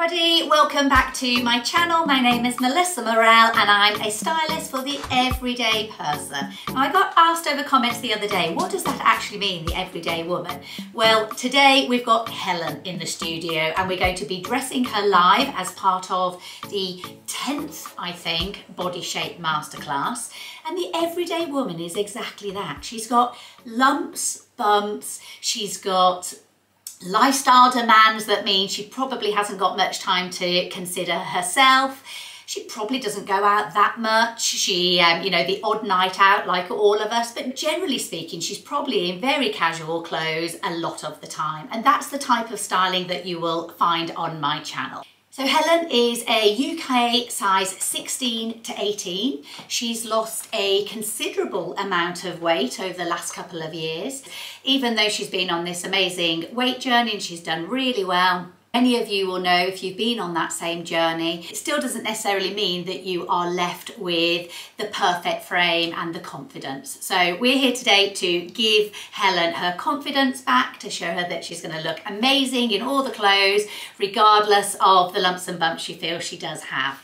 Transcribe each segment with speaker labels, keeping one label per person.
Speaker 1: everybody, welcome back to my channel. My name is Melissa Morel and I'm a stylist for the everyday person. Now, I got asked over comments the other day, what does that actually mean, the everyday woman? Well, today we've got Helen in the studio and we're going to be dressing her live as part of the 10th, I think, Body Shape Masterclass. And the everyday woman is exactly that. She's got lumps, bumps, she's got lifestyle demands that mean she probably hasn't got much time to consider herself. She probably doesn't go out that much. She, the odd night out like all of us, but generally speaking, she's probably in very casual clothes a lot of the time. And that's the type of styling that you will find on my channel. So Helen is a UK size 16 to 18. She's lost a considerable amount of weight over the last couple of years, even though she's been on this amazing weight journey and she's done really well. Many of you will know if you've been on that same journey, it still doesn't necessarily mean that you are left with the perfect frame and the confidence. So we're here today to give Helen her confidence back, to show her that she's going to look amazing in all the clothes, regardless of the lumps and bumps she feels she does have.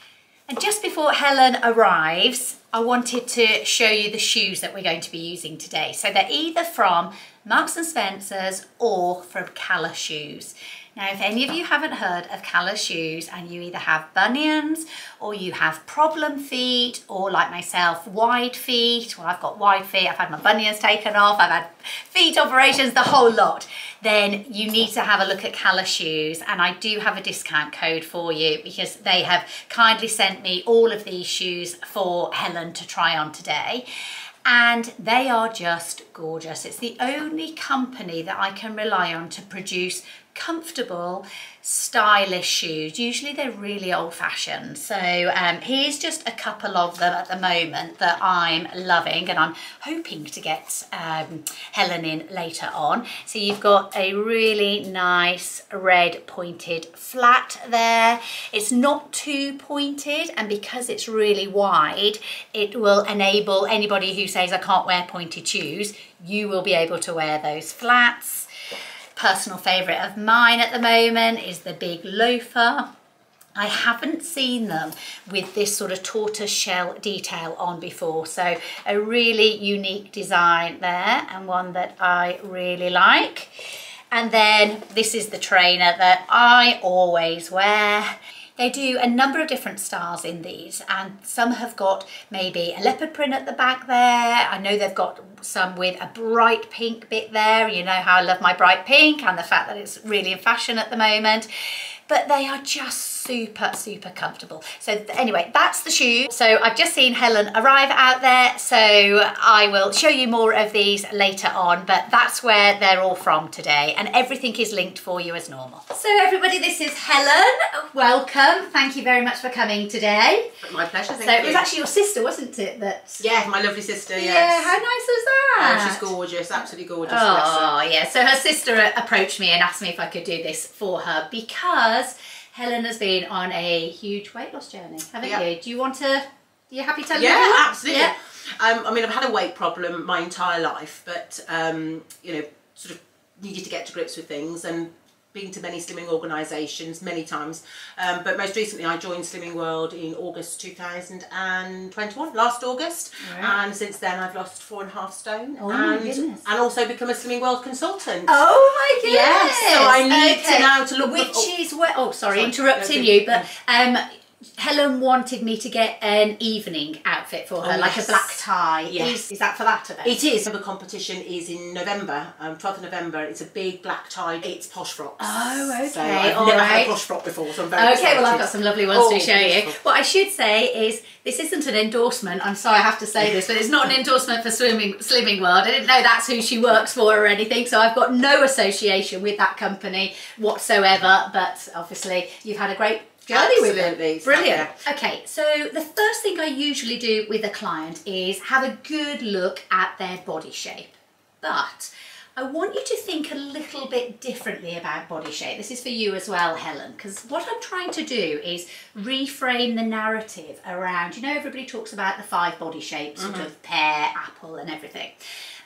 Speaker 1: And just before Helen arrives, I wanted to show you the shoes that we're going to be using today. So they're either from Marks & Spencer's or from Cala shoes. Now, if any of you haven't heard of Cala shoes and you either have bunions or you have problem feet or like myself, wide feet, well, I've got wide feet, I've had my bunions taken off, I've had feet operations, the whole lot, then you need to have a look at Cala shoes. And I do have a discount code for you because they have kindly sent me all of these shoes for Helen to try on today. And they are just gorgeous. It's the only company that I can rely on to produce comfortable, stylish shoes. Usually they're really old-fashioned. So here's just a couple of them at the moment that I'm loving and I'm hoping to get Helen in later on. So you've got a really nice red pointed flat there. It's not too pointed, and because it's really wide, it will enable anybody who says I can't wear pointed shoes, you will be able to wear those flats. Personal favourite of mine at the moment is the big loafer. I haven't seen them with this sort of tortoise shell detail on before, so a really unique design there and one that I really like. And then this is the trainer that I always wear. They do a number of different styles in these, and some have got maybe a leopard print at the back there. I know they've got some with a bright pink bit there. You know how I love my bright pink and the fact that it's really in fashion at the moment. But they are just super, super comfortable. So anyway, that's the shoe. So I've just seen Helen arrive out there, so I will show you more of these later on, but that's where they're all from today, and everything is linked for you as normal. So everybody, this is Helen. Welcome. Thank you very much for coming today.
Speaker 2: My pleasure, thank you.
Speaker 1: So it was actually your sister, wasn't it?
Speaker 2: Yeah, my lovely sister, yes.
Speaker 1: Yeah, how nice was that?
Speaker 2: Oh, she's gorgeous, absolutely gorgeous.
Speaker 1: Oh, yeah. So her sister approached me and asked me if I could do this for her because Helen has been on a huge weight loss journey, haven't you? Do you want to, you happy to tell me?
Speaker 2: Yeah, absolutely.
Speaker 1: Yeah.
Speaker 2: I mean, I've had a weight problem my entire life, but, sort of needed to get to grips with things and been to many slimming organisations many times. But most recently I joined Slimming World in August 2021, last August. Right. And since then I've lost 4.5 stone.
Speaker 1: Oh my goodness.
Speaker 2: And also become a Slimming World consultant.
Speaker 1: Oh my goodness.
Speaker 2: Yes, so I need to now to look...
Speaker 1: Which is where... Oh, sorry, interrupting you, but... Helen wanted me to get an evening outfit for her, like a black tie. Yes. Is that for that event?
Speaker 2: It is. The competition is in November, 12th of November. It's a big black tie. It's posh frocks.
Speaker 1: Oh, okay.
Speaker 2: So I've never had a posh frock before, so I'm very excited.
Speaker 1: Okay, well, I've got some lovely ones to show you. What I should say is, this isn't an endorsement. I'm sorry I have to say this, but it's not an endorsement for Slimming World. I didn't know that's who she works for or anything, so I've got no association with that company whatsoever, but obviously you've had a great journey with it. Brilliant. Okay, so the first thing I usually do with a client is have a good look at their body shape. But I want you to think a little bit differently about body shape. This is for you as well, Helen, because what I'm trying to do is reframe the narrative around, you know, everybody talks about the 5 body shapes, sort of pear, apple and everything.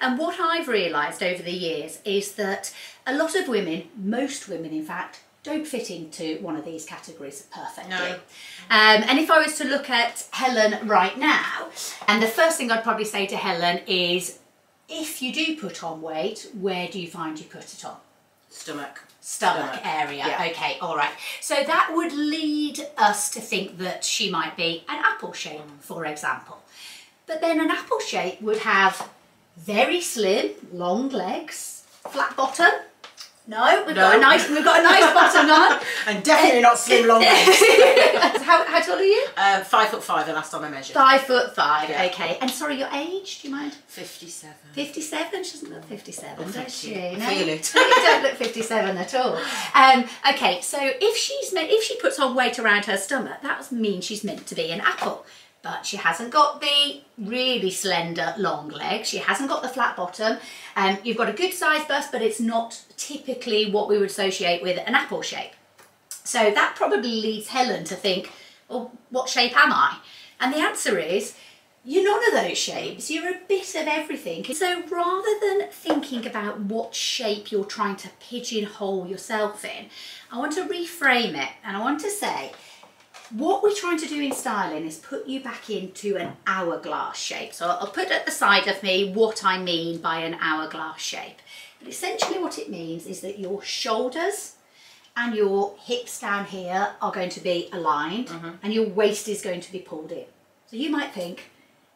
Speaker 1: And what I've realised over the years is that a lot of women, most women in fact, don't fit into one of these categories perfectly.
Speaker 2: No.
Speaker 1: And if I was to look at Helen right now, and the first thing I'd probably say to Helen is, if you do put on weight, where do you find you put it on? Stomach area. Yeah. Okay, all right. So that would lead us to think that she might be an apple shape, for example. But then an apple shape would have very slim, long legs, flat bottom. No, we've got a nice bottom on.
Speaker 2: And definitely not slim long legs.
Speaker 1: How tall are you?
Speaker 2: 5'5" the last time I measured.
Speaker 1: 5'5",
Speaker 2: yeah.
Speaker 1: okay. And sorry, your age, do you mind?
Speaker 2: 57.
Speaker 1: 57? She doesn't look 57, does she?
Speaker 2: I
Speaker 1: No?
Speaker 2: feel it.
Speaker 1: You don't look 57 at all. Okay, so if she puts on weight around her stomach, that means she's meant to be an apple. But she hasn't got the really slender long legs. She hasn't got the flat bottom. You've got a good size bust, but it's not typically what we would associate with an apple shape. So that probably leads Helen to think, well, what shape am I? And the answer is, you're none of those shapes. You're a bit of everything. So rather than thinking about what shape you're trying to pigeonhole yourself in, I want to reframe it, and I want to say, what we're trying to do in styling is put you back into an hourglass shape. So I'll put at the side of me what I mean by an hourglass shape. But essentially what it means is that your shoulders and your hips down here are going to be aligned, and your waist is going to be pulled in. So you might think,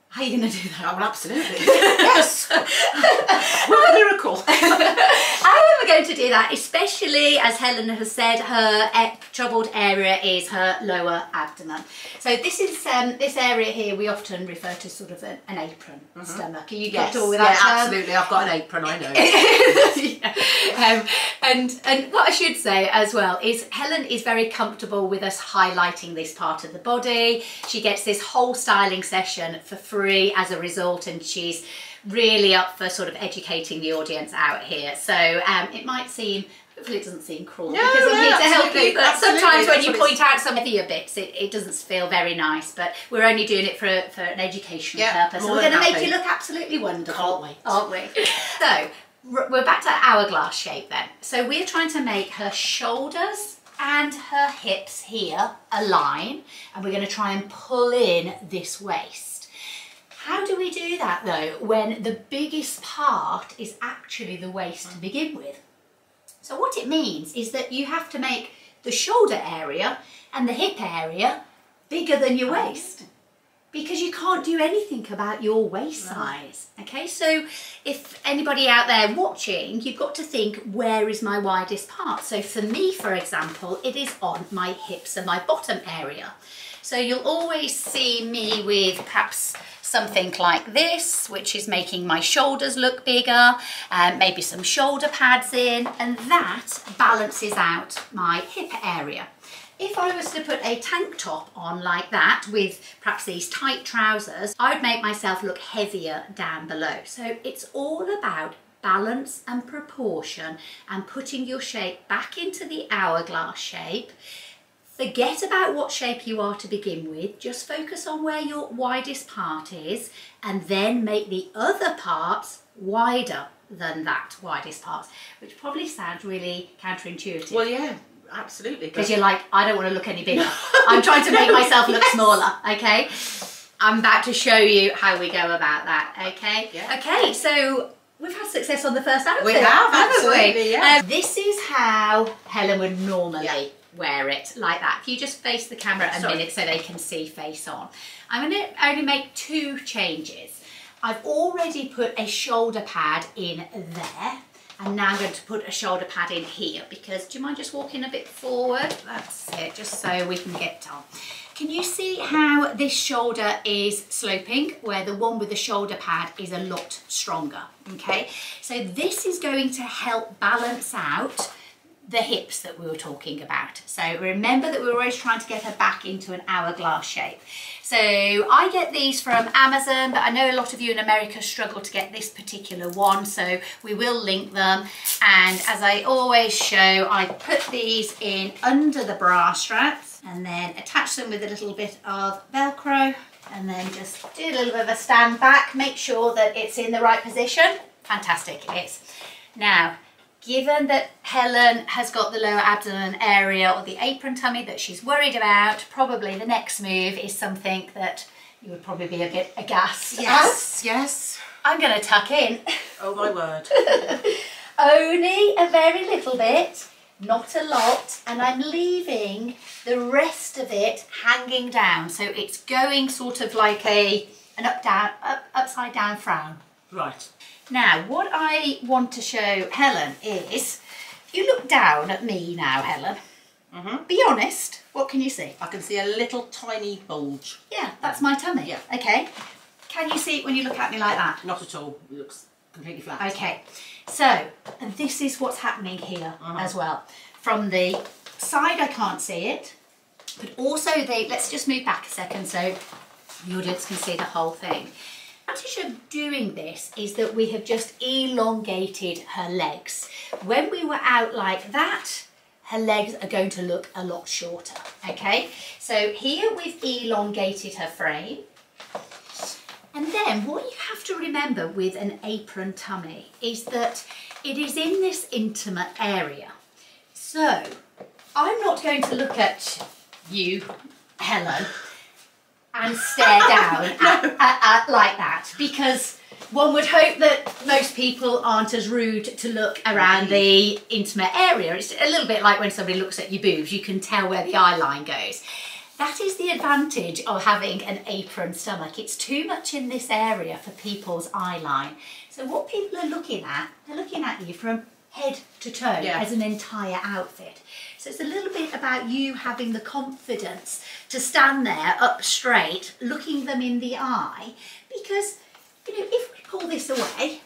Speaker 1: how are you going to do that?
Speaker 2: Oh, absolutely. Yes. What a miracle.
Speaker 1: How am I going to do that? Especially, as Helen has said, her troubled area is her lower abdomen. So this is this area here we often refer to sort of an apron stomach. Are you comfortable with that?
Speaker 2: Yeah, absolutely. I've got an apron, I know.
Speaker 1: Yeah. And what I should say as well is Helen is very comfortable with us highlighting this part of the body. She gets this whole styling session for free as a result, and she's really up for sort of educating the audience out here. So it might seem, hopefully it doesn't seem cruel, because I'm here to help you, but sometimes when you point out some heavier bits, it doesn't feel very nice, but we're only doing it for an educational purpose. And we're going to make you look absolutely wonderful, aren't we? So we're back to hourglass shape then. So we're trying to make her shoulders and her hips here align, and we're going to try and pull in this waist. How do we do that though, when the biggest part is actually the waist to begin with? So what it means is that you have to make the shoulder area and the hip area bigger than your waist, because you can't do anything about your waist size. Okay, so if anybody out there watching, you've got to think, where is my widest part? So for me, for example, it is on my hips and my bottom area. So you'll always see me with perhaps something like this, which is making my shoulders look bigger, maybe some shoulder pads in, and that balances out my hip area. If I was to put a tank top on like that with perhaps these tight trousers, I would make myself look heavier down below. So it's all about balance and proportion and putting your shape back into the hourglass shape. Forget about what shape you are to begin with, just focus on where your widest part is, and then make the other parts wider than that widest part, which probably sounds really counterintuitive.
Speaker 2: Well, yeah, absolutely.
Speaker 1: Because you're like, I don't want to look any bigger. I'm trying to make myself look smaller, okay? I'm about to show you how we go about that, okay?
Speaker 2: Yeah.
Speaker 1: Okay, so we've had success on the first outfit.
Speaker 2: We have, absolutely,
Speaker 1: we?
Speaker 2: yeah.
Speaker 1: This is how Helen would normally wear it, like that. If you just face the camera a minute so they can see face on. I'm going to only make 2 changes. I've already put a shoulder pad in there, and now I'm going to put a shoulder pad in here, because, do you mind just walking a bit forward? That's it, just so we can get on. Can you see how this shoulder is sloping, where the one with the shoulder pad is a lot stronger, okay? So this is going to help balance out the hips that we were talking about. So remember that we were always trying to get her back into an hourglass shape. So I get these from Amazon, but I know a lot of you in America struggle to get this particular one, so we will link them. And as I always show, I put these in under the bra straps and then attach them with a little bit of Velcro, and then just do a little bit of a stand back, make sure that it's in the right position. Fantastic, it is. Now, given that Helen has got the lower abdomen area or the apron tummy that she's worried about, probably the next move is something that you would probably be a bit aghast.
Speaker 2: Yes, yes.
Speaker 1: I'm going to tuck in.
Speaker 2: Oh my word.
Speaker 1: Only a very little bit, not a lot, and I'm leaving the rest of it hanging down. So it's going sort of like an upside down frown.
Speaker 2: Right.
Speaker 1: Now, what I want to show Helen is, if you look down at me now, Helen, be honest, what can you see?
Speaker 2: I can see a little tiny bulge.
Speaker 1: Yeah, that's my tummy.
Speaker 2: Yeah.
Speaker 1: Okay. Can you see it when you look at me like that?
Speaker 2: Not at all. It looks completely flat.
Speaker 1: Okay. So, this is what's happening here as well. From the side, I can't see it, but also let's just move back a second so the audience can see the whole thing. The advantage of doing this is that we have just elongated her legs. When we were out like that, her legs are going to look a lot shorter, okay? So here we've elongated her frame. And then what you have to remember with an apron tummy is that it is in this intimate area. So I'm not going to look at you, Helen, and stare down at like that, because one would hope that most people aren't as rude to look around the intimate area. It's a little bit like when somebody looks at your boobs, you can tell where the eye line goes. That is the advantage of having an apron stomach. It's too much in this area for people's eye line. So what people are looking at, they're looking at you from head to toe as an entire outfit. So it's a little bit about you having the confidence to stand there up straight, looking them in the eye, because, you know, if we pull this away,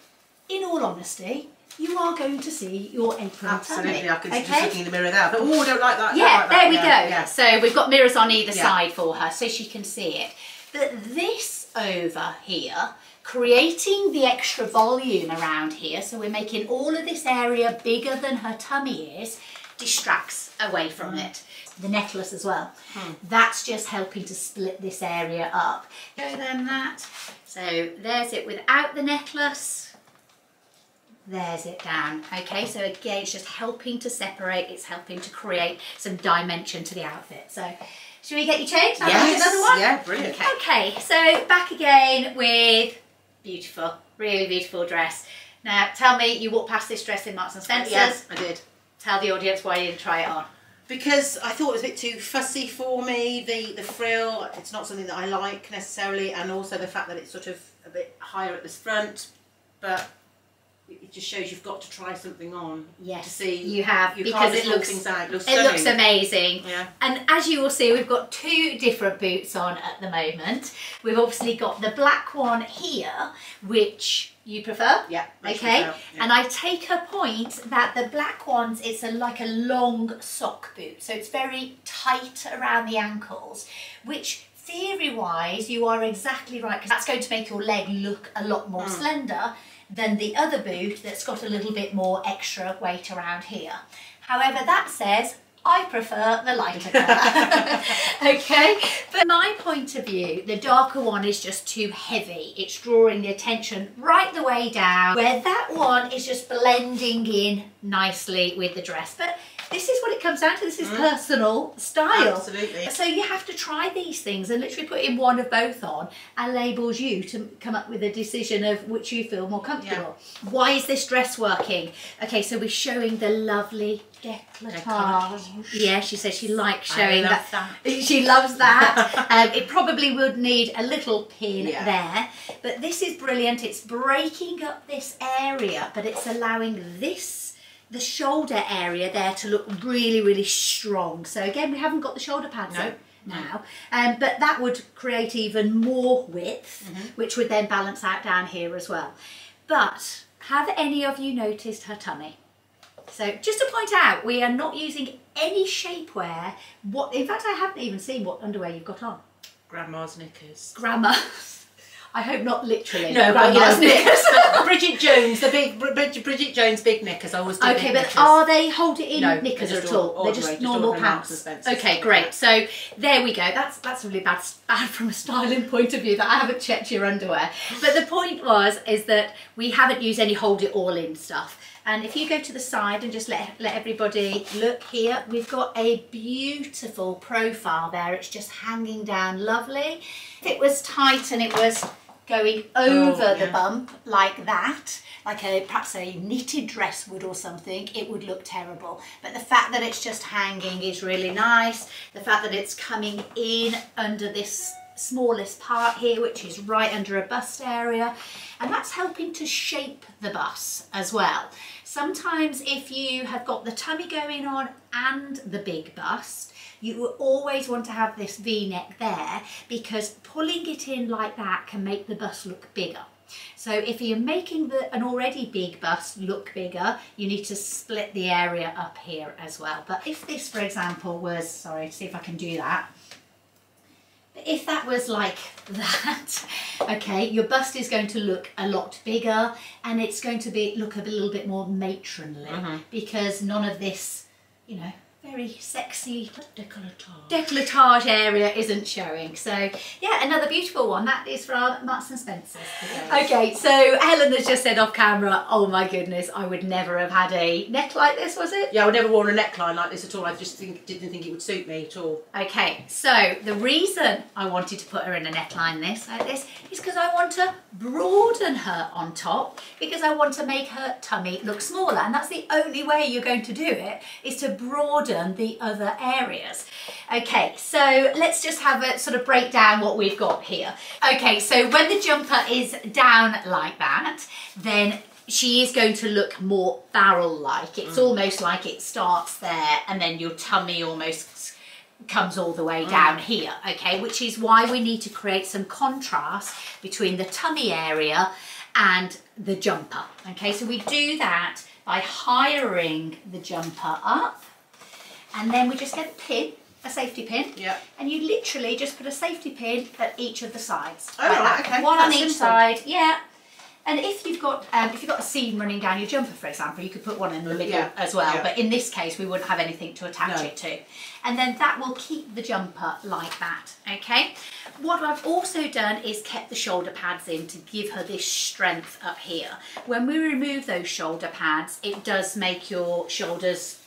Speaker 1: in all honesty, you are going to see your apron
Speaker 2: Absolutely,
Speaker 1: tummy.
Speaker 2: I can see just looking in the mirror there. But, oh, I don't like that.
Speaker 1: Yeah,
Speaker 2: like that.
Speaker 1: there we go.
Speaker 2: Yeah.
Speaker 1: So we've got mirrors on either side for her so she can see it. But this over here, creating the extra volume around here, so we're making all of this area bigger than her tummy is, distracts away from it. The necklace as well. That's just helping to split this area up. Show them that. So there's it without the necklace. There's it down. Okay, so again, it's just helping to separate. It's helping to create some dimension to the outfit. So should we get you changed?
Speaker 2: Yes.
Speaker 1: Another one?
Speaker 2: Yeah, brilliant.
Speaker 1: Okay, so back again with beautiful, really beautiful dress. Now, tell me, you walked past this dress in Marks and Spencer's.
Speaker 2: Yes, I did.
Speaker 1: Tell the audience why you didn't try it on.
Speaker 2: Because I thought it was a bit too fussy for me, the frill, it's not something that I like necessarily, and also the fact that it's sort of a bit higher at the front, but it just shows you've got to try something on to see.
Speaker 1: You have,
Speaker 2: you
Speaker 1: because it looks amazing.
Speaker 2: Yeah.
Speaker 1: And as you will see, we've got two different boots on at the moment. We've obviously got the black one here, which you prefer.
Speaker 2: Yeah.
Speaker 1: Okay.
Speaker 2: Prefer, yeah.
Speaker 1: And I take her point that the black ones, it's like a long sock boot, so it's very tight around the ankles, which theory-wise you are exactly right, because that's going to make your leg look a lot more slender than the other boot that's got a little bit more extra weight around here. However, that says I prefer the lighter colour. Okay, from my point of view, the darker one is just too heavy. It's drawing the attention right the way down, where that one is just blending in nicely with the dress. But this is what it comes down to. This is personal style.
Speaker 2: Absolutely.
Speaker 1: So you have to try these things and literally put in one of both on, and labels you to come up with a decision of which you feel more comfortable. Yeah. Why is this dress working? Okay, so we're showing the lovely décolletage. Yeah, she says she likes showing that. She loves that. It probably would need a little pin there, but this is brilliant. It's breaking up this area, but it's allowing the shoulder area there to look really, really strong. So again, we haven't got the shoulder pads now, but that would create even more width, which would then balance out down here as well. But have any of you noticed her tummy? So just to point out, we are not using any shapewear. In fact, I haven't even seen what underwear you've got on.
Speaker 2: Grandma's knickers.
Speaker 1: Grandma. I hope not literally.
Speaker 2: No, but knickers. Bridget Jones, the big Bridget Jones big knickers. I always do.
Speaker 1: Okay, but
Speaker 2: knickers.
Speaker 1: are they hold it in knickers
Speaker 2: at
Speaker 1: at all? They're just normal pants. Okay, great. So there we go. That's really bad from a styling point of view that I haven't checked your underwear. But the point is that we haven't used any hold it all in stuff. And if you go to the side and just let everybody look here, we've got a beautiful profile there. It's just hanging down lovely. If it was tight and it was going over the bump like that, like perhaps a knitted dress would or something, it would look terrible. But the fact that it's just hanging is really nice. The fact that it's coming in under this smallest part here, which is right under a bust area, and that's helping to shape the bust as well. Sometimes if you have got the tummy going on and the big bust, you will always want to have this V-neck there, because pulling it in like that can make the bust look bigger. So if you're making an already big bust look bigger, you need to split the area up here as well. But if this, for example, was, sorry, see if I can do that. If that was like that, okay, your bust is going to look a lot bigger, and it's going to look a little bit more matronly, because none of this, you know, very sexy décolletage area isn't showing. So yeah, another beautiful one. That is from Marks and Spencer's. Okay, so Helen has just said off camera, oh my goodness, I would never have had a neck like this, was it?
Speaker 2: Yeah, I would never worn a neckline like this at all. I just didn't think it would suit me at all.
Speaker 1: Okay, so the reason I wanted to put her in a neckline like this is because I want to broaden her on top, because I want to make her tummy look smaller, and that's the only way you're going to do it, is to broaden the other areas. Okay, so let's just have a sort of break down what we've got here. Okay, so when the jumper is down like that, then she is going to look more barrel-like. It's almost like it starts there and then your tummy almost comes all the way down here, okay, which is why we need to create some contrast between the tummy area and the jumper. Okay, so we do that by hiring the jumper up, and then we just get a pin, a safety pin, and you literally just put a safety pin at each of the sides.
Speaker 2: Oh, right, okay.
Speaker 1: One on each side, yeah. And if you've got a seam running down your jumper, for example, you could put one in the middle as well. But in this case, we wouldn't have anything to attach it to. And then that will keep the jumper like that, okay? What I've also done is kept the shoulder pads in to give her this strength up here. When we remove those shoulder pads, it does make your shoulders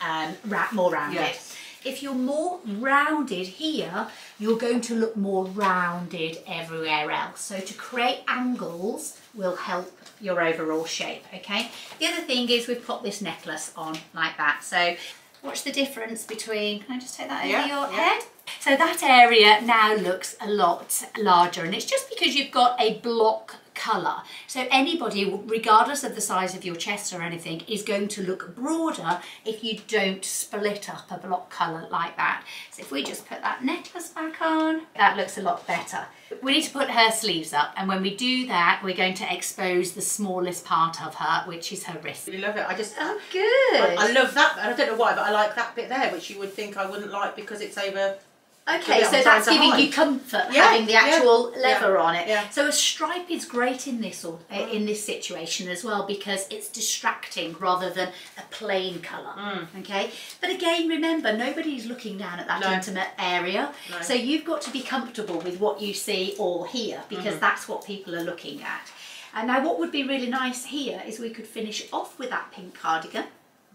Speaker 1: more rounded. Yes. If you're more rounded here, you're going to look more rounded everywhere else. So to create angles will help your overall shape, okay? The other thing is we've put this necklace on like that. So watch the difference between, can I just take that over your head? So that area now looks a lot larger, and it's just because you've got a block colour. So anybody, regardless of the size of your chest or anything, is going to look broader if you don't split up a block colour like that. So if we just put that necklace back on, that looks a lot better. We need to put her sleeves up, and when we do that, we're going to expose the smallest part of her, which is her wrist.
Speaker 2: I love it. I just...
Speaker 1: Oh, good.
Speaker 2: I love that. I don't know why, but I like that bit there, which you would think I wouldn't like because it's over...
Speaker 1: Okay, so that's giving you comfort, having the actual leather on it. So a stripe is great in this situation as well, because it's distracting rather than a plain colour. Okay, but again, remember, nobody's looking down at that intimate area, so you've got to be comfortable with what you see all here, because that's what people are looking at. And now, what would be really nice here is we could finish off with that pink cardigan.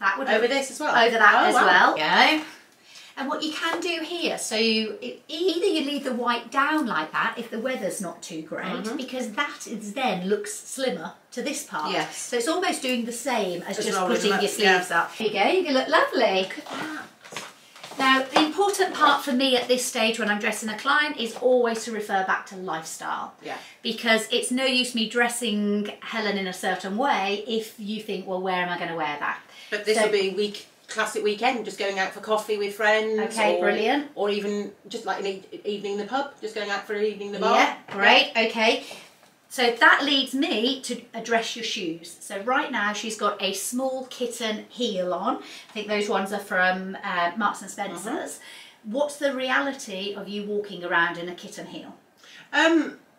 Speaker 1: That would
Speaker 2: over this as well.
Speaker 1: Over that as well. Yeah. And what you can do here, so either you leave the white down like that if the weather's not too great, because that is then looks slimmer to this part. Yes. So it's almost doing the same as just putting your sleeves up. There you go, you look lovely. Look at that. Now, the important part for me at this stage when I'm dressing a client is always to refer back to lifestyle. Because it's no use me dressing Helen in a certain way if you think, well, where am I going to wear that?
Speaker 2: But this will be classic weekend, just going out for coffee with friends.
Speaker 1: Okay, brilliant.
Speaker 2: Or even just like an evening in the pub, just going out for an evening in the bar.
Speaker 1: Yeah, great, okay. So that leads me to address your shoes. So right now she's got a small kitten heel on. I think those ones are from Marks and Spencer's. What's the reality of you walking around in a kitten heel?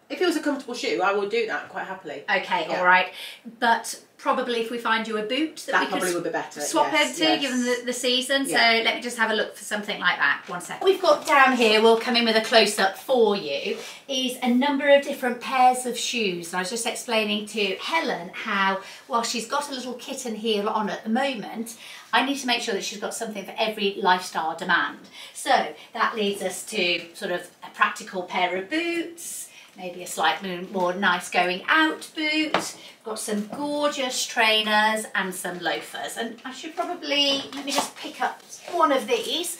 Speaker 2: If it was a comfortable shoe, I would do that quite happily.
Speaker 1: Okay,
Speaker 2: Yeah.
Speaker 1: all right. But probably if we find you a boot that we
Speaker 2: probably
Speaker 1: could
Speaker 2: would be better.
Speaker 1: swap
Speaker 2: Yes,
Speaker 1: into,
Speaker 2: yes.
Speaker 1: given the season. So
Speaker 2: Yeah.
Speaker 1: let me just have a look for something like that. One second. We've got down here, we'll come in with a close-up for you, is a number of different pairs of shoes. And I was just explaining to Helen how, while she's got a little kitten heel on at the moment, I need to make sure that she's got something for every lifestyle demand. So that leads us to sort of a practical pair of boots, maybe a slightly more nice going out boot. Got some gorgeous trainers and some loafers. And I should probably, let me just pick up one of these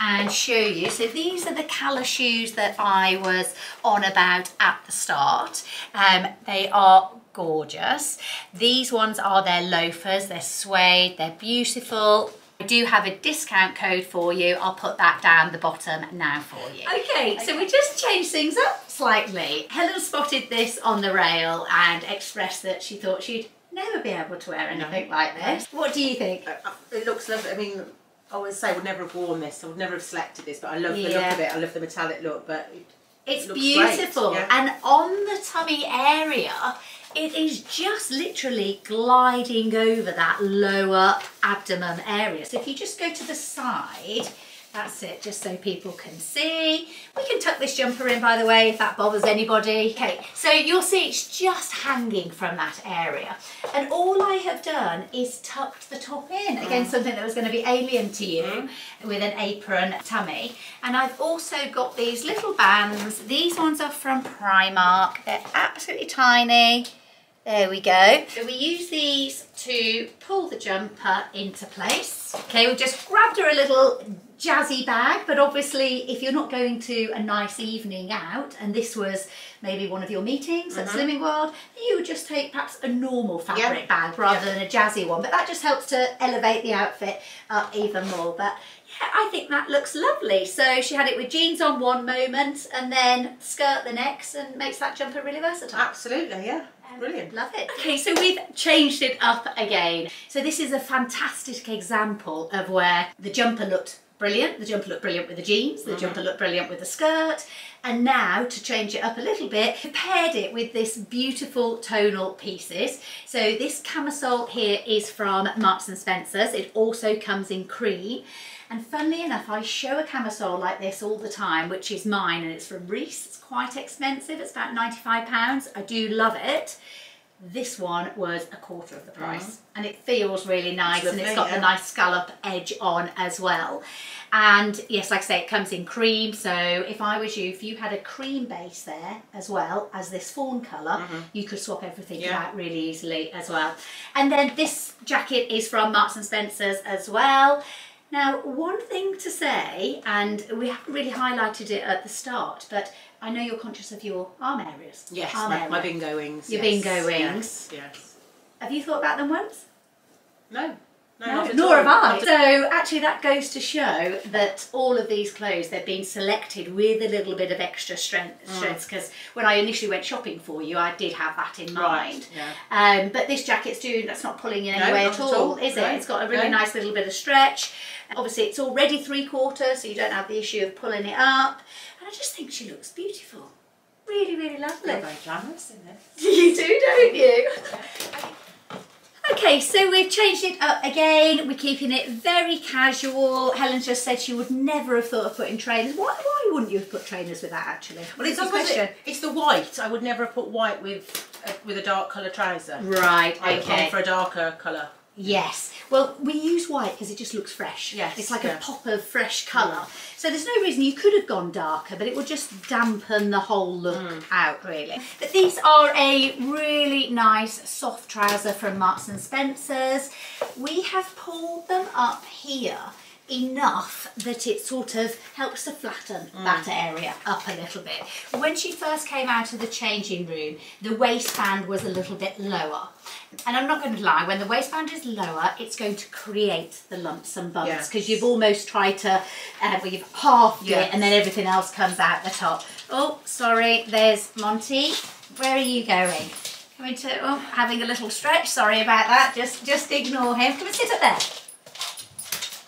Speaker 1: and show you. So these are the Cala shoes that I was on about at the start. They are gorgeous. These ones are their loafers. They're suede, they're beautiful. I do have a discount code for you. I'll put that down the bottom now for you. Okay, so we just changed things up slightly. Helen spotted this on the rail and expressed that she thought she'd never be able to wear anything like this. What do you think?
Speaker 2: It looks lovely. I mean, I would say I would never have worn this. I would never have selected this, but I love the look of it. I love the metallic look, but
Speaker 1: it's
Speaker 2: looks
Speaker 1: beautiful.
Speaker 2: Great. Yeah.
Speaker 1: And on the tummy area, it is just literally gliding over that lower abdomen area. So if you just go to the side, that's it, just so people can see. We can tuck this jumper in, by the way, if that bothers anybody. Okay, so you'll see it's just hanging from that area. And all I have done is tucked the top in. Again, something that was going to be alien to you with an apron tummy. And I've also got these little bands. These ones are from Primark. They're absolutely tiny. There we go. So we use these to pull the jumper into place. Okay, we've just grabbed her a little jazzy bag, but obviously if you're not going to a nice evening out and this was maybe one of your meetings at Slimming World, you would just take perhaps a normal fabric bag rather than a jazzy one, but that just helps to elevate the outfit up even more. But yeah, I think that looks lovely. So she had it with jeans on one moment and then skirt the next, and makes that jumper really versatile.
Speaker 2: Absolutely, yeah. Brilliant.
Speaker 1: Love it. Okay, so we've changed it up again. So this is a fantastic example of where the jumper looked brilliant. The jumper looked brilliant with the jeans. The jumper looked brilliant with the skirt. And now, to change it up a little bit, we paired it with this beautiful tonal pieces. So this camisole here is from Marks and Spencer's. It also comes in cream. And funnily enough, I show a camisole like this all the time, which is mine, and it's from Reese. It's quite expensive. It's about £95. I do love it. This one was a quarter of the price, and it feels really nice, and it's got the nice scallop edge on as well. And yes, like I say, it comes in cream. So if I was you, if you had a cream base there as well as this fawn colour, you could swap everything out really easily as well. And then this jacket is from Marks and Spencer's as well. Now, one thing to say, and we haven't really highlighted it at the start, but I know you're conscious of your arm areas.
Speaker 2: Yes, my bingo wings.
Speaker 1: Your bingo wings.
Speaker 2: Yes.
Speaker 1: Have you thought about them once?
Speaker 2: No.
Speaker 1: Nor have I. So actually that goes to show that all of these clothes, they've been selected with a little bit of extra strength, because when I initially went shopping for you, I did have that in mind. But this jacket's that's not pulling in any way at all, is it? It's got a really nice little bit of stretch. Obviously it's already 3/4, so you don't have the issue of pulling it up. And I just think she looks beautiful. Really, really lovely.
Speaker 2: You're very glamorous in this.
Speaker 1: You do, don't you? Okay, so we've changed it up again. We're keeping it very casual. Helen just said she would never have thought of putting trainers. Why wouldn't you have put trainers with that, actually?
Speaker 2: Well, it's the white. I would never have put white with a dark colour trouser.
Speaker 1: Right, okay.
Speaker 2: I've gone for a darker colour.
Speaker 1: Yes. Well, we use white because it just looks fresh.
Speaker 2: Yes.
Speaker 1: It's like a pop of fresh colour. So there's no reason you could have gone darker, but it would just dampen the whole look out, really. But these are a really nice soft trouser from Marks and Spencer's. We have pulled them up here enough that it sort of helps to flatten that area up a little bit. When she first came out of the changing room, the waistband was a little bit lower. And I'm not going to lie, when the waistband is lower, it's going to create the lumps and bumps, because you've almost tried to, well, you've halved it and then everything else comes out the top. Oh, sorry, there's Monty. Where are you going? Coming to, having a little stretch. Sorry about that. Just ignore him. Come and sit up there.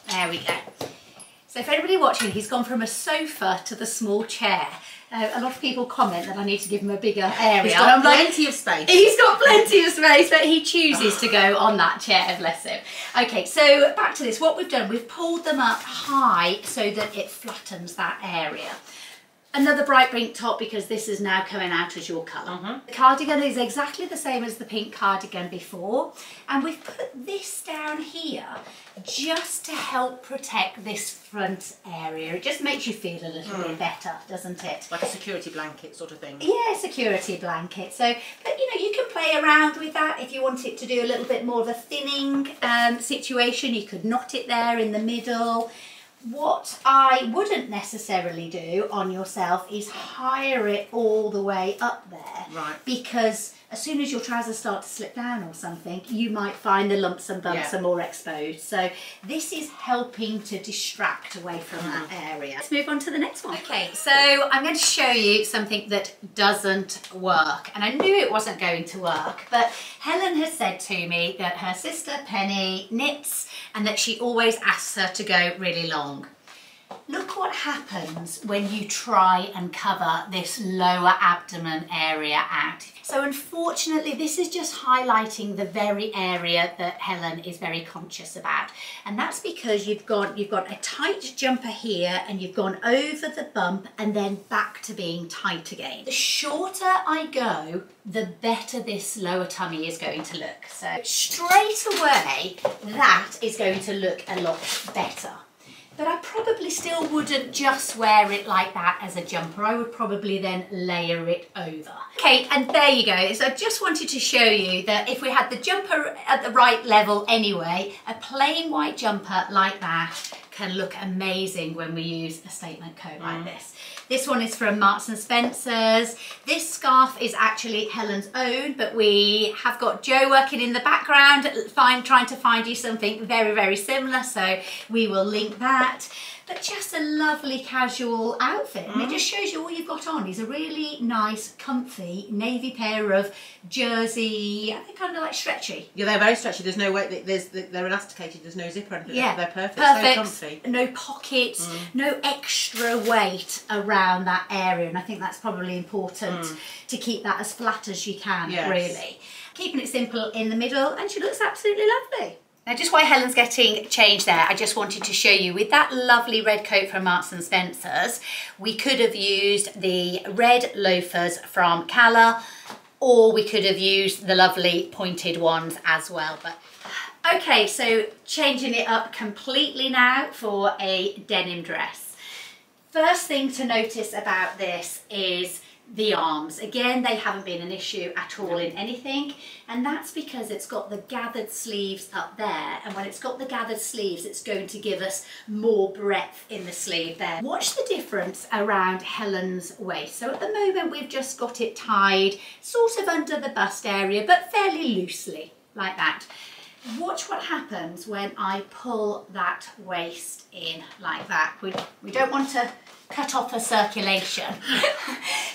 Speaker 1: There we go. So for anybody watching, he's gone from a sofa to the small chair. A lot of people comment that I need to give him a bigger area.
Speaker 2: He's got plenty of space.
Speaker 1: He's got plenty of space, but he chooses to go on that chair, bless him. Okay, so back to this. What we've done, we've pulled them up high so that it flattens that area. Another bright pink top, because this is now coming out as your colour. The cardigan is exactly the same as the pink cardigan before, and we've put this down here just to help protect this front area. It just makes you feel a little bit better, doesn't it?
Speaker 2: Like a security blanket sort of thing.
Speaker 1: Yeah, security blanket. So, but you know, you can play around with that. If you want it to do a little bit more of a thinning situation, you could knot it there in the middle. What I wouldn't necessarily do on yourself is hire it all the way up there.
Speaker 2: Right.
Speaker 1: Because as soon as your trousers start to slip down or something, you might find the lumps and bumps are more exposed. So this is helping to distract away from that area. Let's move on to the next one. Okay, so I'm going to show you something that doesn't work. And I knew it wasn't going to work, but Helen has said to me that her sister Penny knits and that she always asks her to go really long. Look what happens when you try and cover this lower abdomen area out. So unfortunately, this is just highlighting the very area that Helen is very conscious about. And that's because you've got a tight jumper here and you've gone over the bump and then back to being tight again. The shorter I go, the better this lower tummy is going to look. So straight away, that is going to look a lot better. But I probably still wouldn't just wear it like that as a jumper. I would probably then layer it over. Okay, and there you go. So I just wanted to show you that if we had the jumper at the right level anyway, a plain white jumper like that can look amazing when we use a statement coat like this. This one is from Marks and Spencer's. This scarf is actually Helen's own, but we have got Jo working in the background trying to find you something very, very similar, so we will link that. But just a lovely casual outfit, and it just shows you all you've got on is a really nice, comfy navy pair of jersey. They're kind of like stretchy.
Speaker 2: Yeah, they're very stretchy. There's no way. They're elasticated. There's no zipper. And
Speaker 1: yeah,
Speaker 2: they're perfect.
Speaker 1: Perfect.
Speaker 2: So comfy.
Speaker 1: No pockets, no extra weight around that area, and I think that's probably important to keep that as flat as you can. Yes. Really, keeping it simple in the middle, and she looks absolutely lovely. Now, just while Helen's getting changed there, I just wanted to show you, with that lovely red coat from Marks and Spencer's, we could have used the red loafers from Calla, or we could have used the lovely pointed ones as well. But okay, so changing it up completely now for a denim dress. First thing to notice about this is the arms. Again, they haven't been an issue at all in anything, and that's because it's got the gathered sleeves up there, and when it's got the gathered sleeves, it's going to give us more breadth in the sleeve there. Watch the difference around Helen's waist. So at the moment, we've just got it tied sort of under the bust area, but fairly loosely, like that. Watch what happens when I pull that waist in like that. We don't want to cut off her circulation.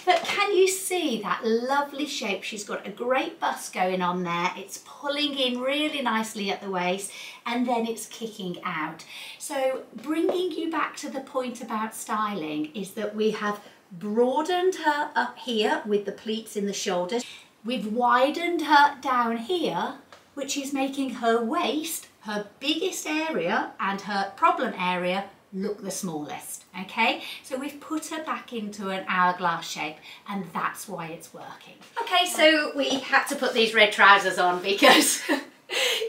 Speaker 1: But can you see that lovely shape? She's got a great bust going on there. It's pulling in really nicely at the waist, and then it's kicking out. So bringing you back to the point about styling is that we have broadened her up here with the pleats in the shoulders. We've widened her down here, which is making her waist, her biggest area, and her problem area look the smallest, okay? So we've put her back into an hourglass shape, and that's why it's working. Okay, so we had to put these red trousers on because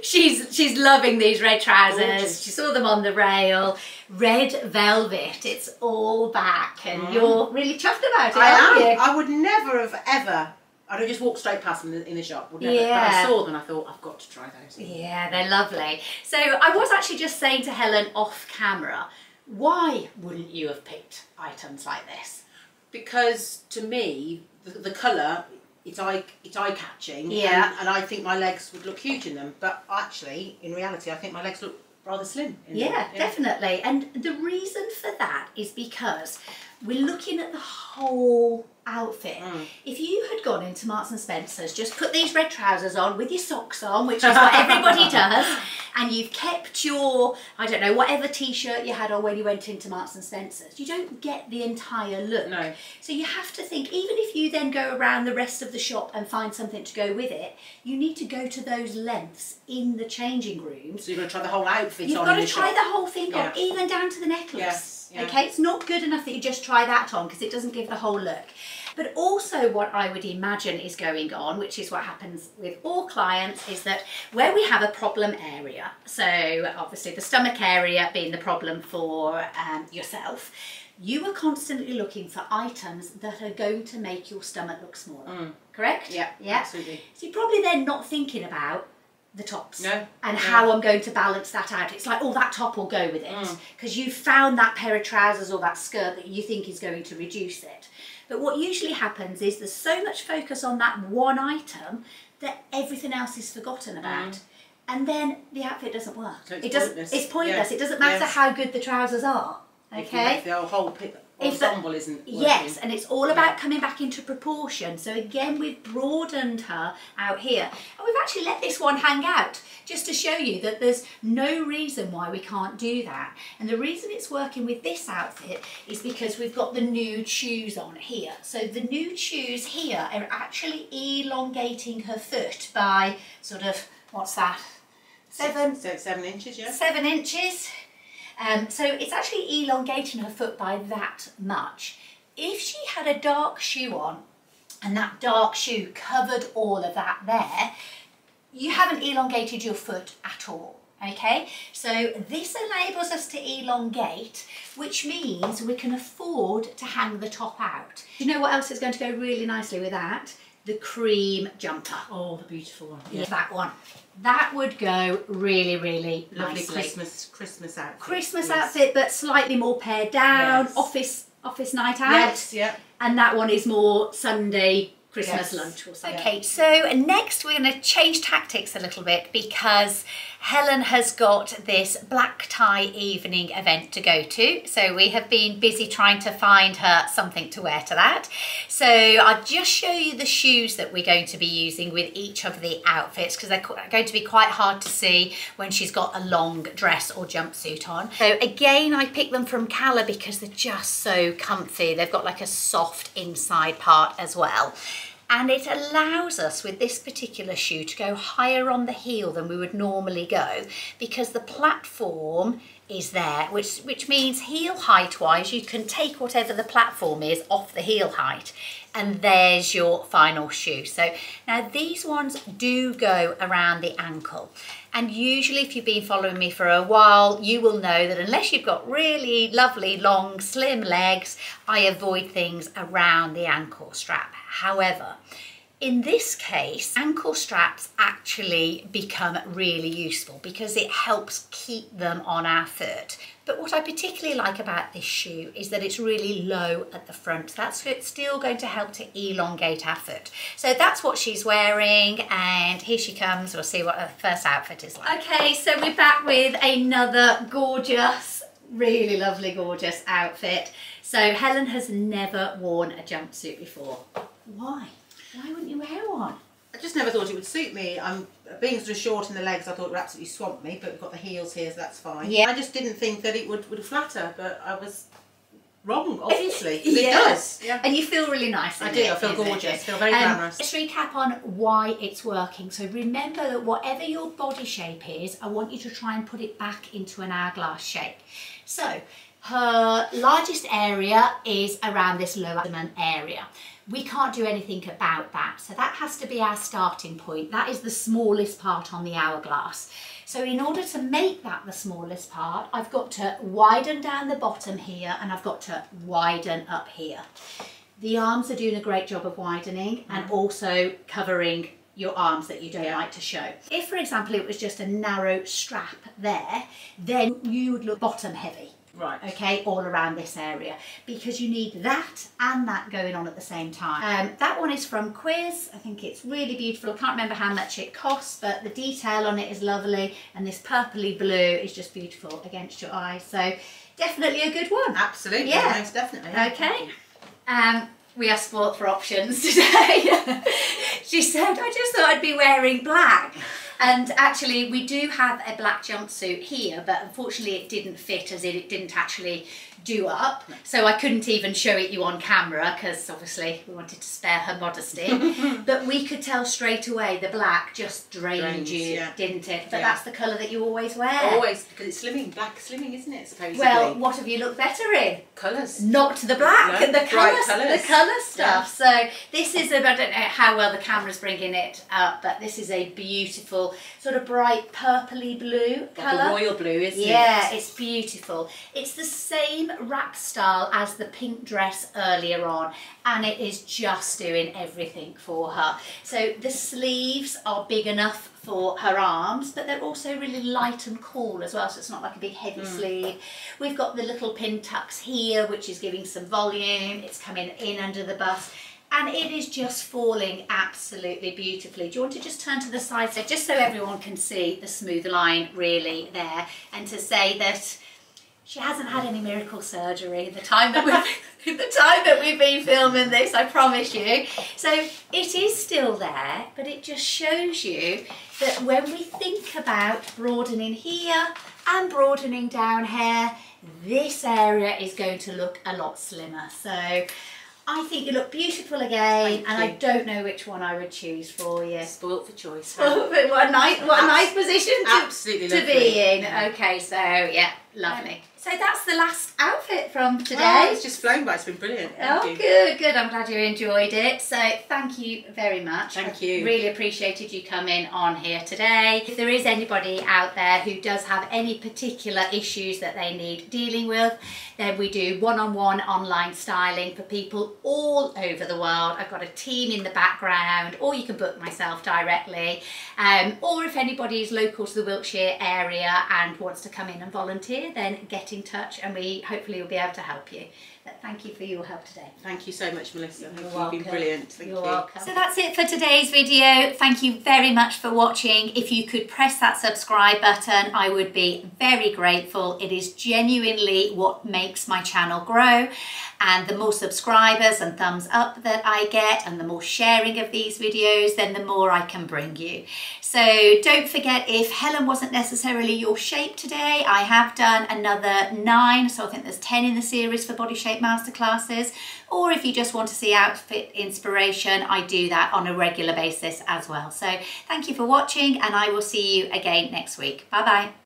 Speaker 1: she's loving these red trousers. Gorgeous. She saw them on the rail. Red velvet, it's all back, and you're really chuffed about it, aren't you?
Speaker 2: I would never have ever. I'd have just walked straight past them in the shop. Would never. Yeah. But I saw them and I thought, I've got to try those.
Speaker 1: Yeah, they're lovely. So I was actually just saying to Helen off camera, why wouldn't you have picked items like this?
Speaker 2: Because to me, the colour, it's eye-catching.
Speaker 1: Yeah.
Speaker 2: And I think my legs would look huge in them. But actually, in reality, I think my legs look rather slim in them.
Speaker 1: Yeah, definitely. And the reason for that is because we're looking at the whole outfit. If you had gone into Marks and Spencer's, just put these red trousers on with your socks on, which is what everybody does, and you've kept your, I don't know, whatever t-shirt you had on when you went into Marks and Spencer's, you don't get the entire look.
Speaker 2: No.
Speaker 1: So you have to think, even if you then go around the rest of the shop and find something to go with it, you need to go to those lengths in the changing rooms.
Speaker 2: So you've got to try the whole outfit on.
Speaker 1: You've got to try the whole thing on, even down to the necklace.
Speaker 2: Yeah.
Speaker 1: Okay, it's not good enough that you just try that on because it doesn't give the whole look. But also what I would imagine is going on, which is what happens with all clients, is that where we have a problem area, so obviously the stomach area being the problem for yourself, you are constantly looking for items that are going to make your stomach look smaller, correct?
Speaker 2: Yeah, absolutely.
Speaker 1: So you're probably then not thinking about the tops and
Speaker 2: No.
Speaker 1: how I'm going to balance that out. It's like, oh, that top will go with it because you've found that pair of trousers or that skirt that you think is going to reduce it. But what usually happens is there's so much focus on that one item that everything else is forgotten about. And then the outfit doesn't work.
Speaker 2: So
Speaker 1: It's pointless.
Speaker 2: Yeah.
Speaker 1: It doesn't matter how good the trousers are. Okay?
Speaker 2: If the whole ensemble isn't working.
Speaker 1: Yes, and it's all about coming back into proportion. So again, we've broadened her out here. And we've actually let this one hang out just to show you that there's no reason why we can't do that. And the reason it's working with this outfit is because we've got the nude shoes on here. So the nude shoes here are actually elongating her foot by sort of, what's that? 7
Speaker 2: inches, yeah.
Speaker 1: 7 inches. So it's actually elongating her foot by that much. If she had a dark shoe on and that dark shoe covered all of that there, you haven't elongated your foot at all, okay? So this enables us to elongate, which means we can afford to hang the top out. You know what else is going to go really nicely with that? The cream jumper.
Speaker 2: Oh, the beautiful one.
Speaker 1: Yeah, that one. That would go really, really
Speaker 2: lovely
Speaker 1: nicely.
Speaker 2: Christmas outfit.
Speaker 1: Christmas outfit, but slightly more pared down.
Speaker 2: Yes.
Speaker 1: Office night out.
Speaker 2: Yes, yeah.
Speaker 1: And that one is more Sunday Christmas lunch or something. Okay, so next we're going to change tactics a little bit because Helen has got this black tie evening event to go to. So we have been busy trying to find her something to wear to that. So I'll just show you the shoes that we're going to be using with each of the outfits because they're going to be quite hard to see when she's got a long dress or jumpsuit on. So again, I picked them from Cala because they're just so comfy. They've got like a soft inside part as well. And it allows us with this particular shoe to go higher on the heel than we would normally go because the platform is there, which means heel height wise you can take whatever the platform is off the heel height and there's your final shoe. So now these ones do go around the ankle, and usually if you've been following me for a while you will know that unless you've got really lovely long slim legs, I avoid things around the ankle strap. However, in this case, ankle straps actually become really useful because it helps keep them on our foot. But what I particularly like about this shoe is that it's really low at the front. That's still going to help to elongate our foot. So that's what she's wearing, and here she comes. We'll see what her first outfit is like. Okay, so we're back with another gorgeous, really lovely, gorgeous outfit. So Helen has never worn a jumpsuit before. Why? Why wouldn't you wear one?
Speaker 2: I just never thought it would suit me. I'm being sort of short in the legs. I thought it would absolutely swamp me, but we've got the heels here, so that's fine.
Speaker 1: Yeah.
Speaker 2: I just didn't think that it would flatter, but I was wrong, obviously. It does. Yeah.
Speaker 1: And you feel really nice.
Speaker 2: I do. I feel gorgeous. I feel very glamorous.
Speaker 1: Let's recap on why it's working. So remember that whatever your body shape is, I want you to try and put it back into an hourglass shape. So her largest area is around this lower abdomen area. We can't do anything about that. So that has to be our starting point. That is the smallest part on the hourglass. So in order to make that the smallest part, I've got to widen down the bottom here and I've got to widen up here. The arms are doing a great job of widening and also covering your arms that you don't like to show. If, for example, it was just a narrow strap there, then you would look bottom heavy.
Speaker 2: Right.
Speaker 1: Okay, all around this area, because you need that and that going on at the same time. That one is from Quiz. I think it's really beautiful. I can't remember how much it costs, but the detail on it is lovely, and this purpley blue is just beautiful against your eyes. So definitely a good one.
Speaker 2: Absolutely.
Speaker 1: Yeah.
Speaker 2: Most definitely.
Speaker 1: Okay. We asked sport for options today. She said, I just thought I'd be wearing black. And actually we do have a black jumpsuit here, but unfortunately it didn't fit, as it didn't actually do up. So I couldn't even show it you on camera because obviously we wanted to spare her modesty. But we could tell straight away the black just drained you, yeah. Didn't it? But that's the colour that you always wear.
Speaker 2: Always, because it's slimming, black slimming, isn't it, supposedly?
Speaker 1: Well, what have you looked better in?
Speaker 2: Colours.
Speaker 1: Not the black,
Speaker 2: no,
Speaker 1: the colours,
Speaker 2: colours.
Speaker 1: The colour stuff. Yeah. So this is, I don't know how well the camera's bringing it up, but this is a beautiful sort of bright purpley blue colour.
Speaker 2: Like a royal blue, isn't it?
Speaker 1: Yeah, it's beautiful. It's the same wrap style as the pink dress earlier on, and it is just doing everything for her. So the sleeves are big enough for her arms, but they're also really light and cool as well, so it's not like a big heavy sleeve. We've got the little pin tucks here, which is giving some volume. It's coming in under the bust, and it is just falling absolutely beautifully. Do you want to just turn to the side, so just so everyone can see the smooth line really there, and to say that she hasn't had any miracle surgery the time that we've been filming this, I promise you. So it is still there, but it just shows you that when we think about broadening here and broadening down here, this area is going to look a lot slimmer. So I think you look beautiful again, and I don't know which one I would choose for you.
Speaker 2: Spoilt for choice.
Speaker 1: What a nice position to be in.
Speaker 2: Yeah.
Speaker 1: Okay, so yeah, lovely. So that's the last outfit from today.
Speaker 2: Oh, it's just flown by. It's been brilliant.
Speaker 1: Thank you. Good. I'm glad you enjoyed it. So thank you very much.
Speaker 2: Thank you.
Speaker 1: Really appreciated you coming on here today. If there is anybody out there who does have any particular issues that they need dealing with, then we do one-on-one online styling for people all over the world. I've got a team in the background, or you can book myself directly. Or if anybody is local to the Wiltshire area and wants to come in and volunteer, then get in touch and we hopefully will be able to help you. But thank you for your help today.
Speaker 2: Thank you so much, Melissa.
Speaker 1: You've
Speaker 2: been brilliant. Thank you.
Speaker 1: You're welcome. So that's it for today's video. Thank you very much for watching. If you could press that subscribe button, I would be very grateful. It is genuinely what makes my channel grow. And the more subscribers and thumbs up that I get, and the more sharing of these videos, then the more I can bring you. So don't forget, if Helen wasn't necessarily your shape today, I have done another 9, so I think there's 10 in the series for Body Shape Masterclasses. Or if you just want to see outfit inspiration, I do that on a regular basis as well. So thank you for watching, and I will see you again next week. Bye bye.